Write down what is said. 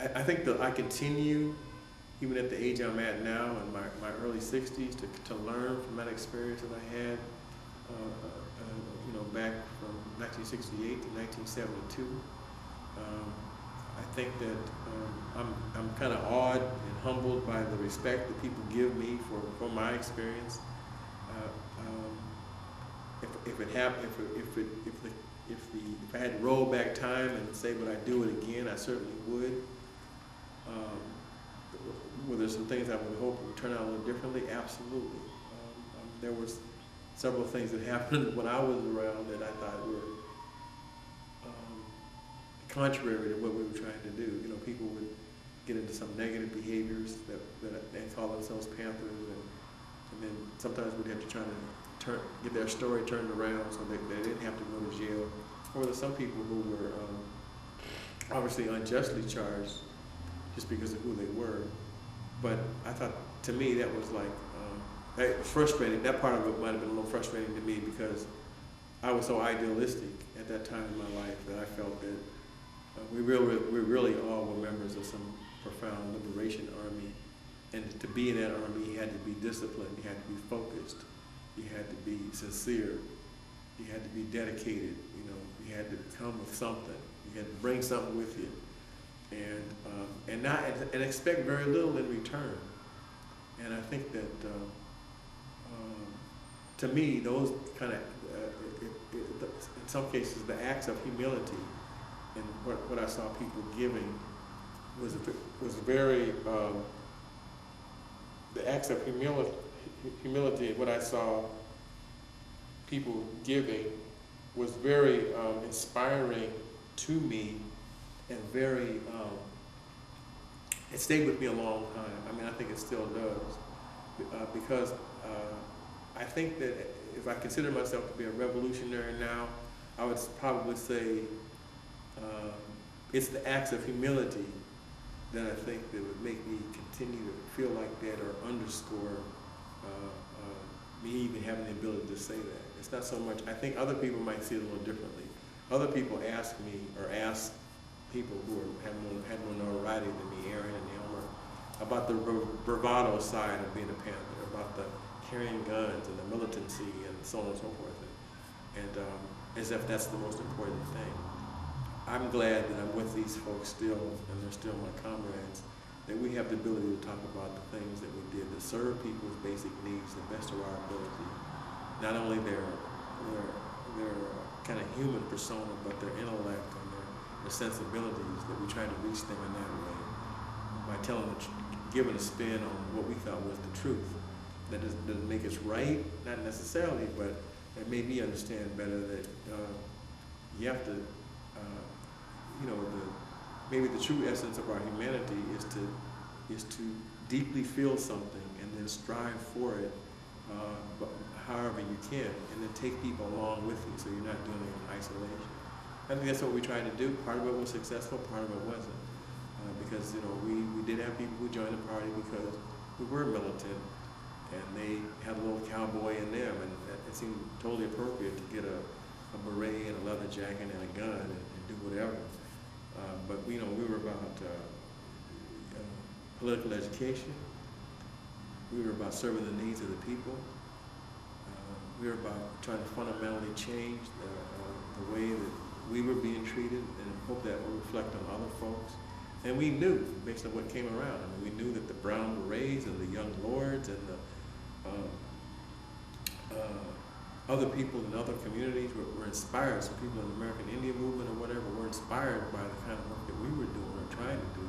I think that I continue, even at the age I'm at now, in my early 60s, to learn from that experience that I had, back from 1968 to 1972. I think that I'm kind of awed and humbled by the respect that people give me for my experience. If I had to roll back time and say would I do it again, I certainly would. Were there some things I would hope would turn out a little differently? Absolutely. There was several things that happened when I was around that I thought were contrary to what we were trying to do. You know, people would get into some negative behaviors that they call themselves Panthers, and then sometimes we'd have to try to get their story turned around so they didn't have to go to jail. Or there's some people who were obviously unjustly charged just because of who they were. But I thought, to me, that was like frustrating. That part of it might have been a little frustrating to me because I was so idealistic at that time in my life that I felt that we really all were members of some profound liberation army. And to be in that army, you had to be disciplined, you had to be focused, you had to be sincere, you had to be dedicated, you had to come with something, you had to bring something with you, and expect very little in return. And I think that to me, those kind of, in some cases, the acts of humility and what I saw people giving was very, the acts of humility, what I saw people giving was very inspiring to me and very, it stayed with me a long time. I mean, I think it still does, because I think that if I consider myself to be a revolutionary now, I would probably say it's the acts of humility that I think that would make me continue to feel like that or underscore me even having the ability to say that. It's not so much, I think other people might see it a little differently. Other people ask me, or ask people who had more notoriety than me, Aaron and Elmer, about the bravado side of being a Panther, about the carrying guns and the militancy and so on and so forth, and as if that's the most important thing. I'm glad that I'm with these folks still, and they're still my comrades, that we have the ability to talk about the things that we did to serve people's basic needs to the best of our ability. Not only their kind of human persona, but their intellect and their sensibilities, that we try to reach them in that way by giving a spin on what we thought was the truth. That doesn't make us right, not necessarily, but it made me understand better that you have to, maybe the true essence of our humanity is to deeply feel something and then strive for it, but however you can, and then take people along with you so you're not doing it in isolation. I think that's what we tried to do. Part of it was successful, part of it wasn't. Because we did have people who joined the party because we were militant, and they had a little cowboy in them, and it seemed totally appropriate to get a beret and a leather jacket and a gun and do whatever. But we were about political education. We were about serving the needs of the people. We were about trying to fundamentally change the way that we were being treated, and hope that would reflect on other folks. And we knew, based on what came around, we knew that the brown berets and the young lords and the other people in other communities were inspired. Some people in the American Indian movement or whatever were inspired by the kind of work that we were doing or trying to do.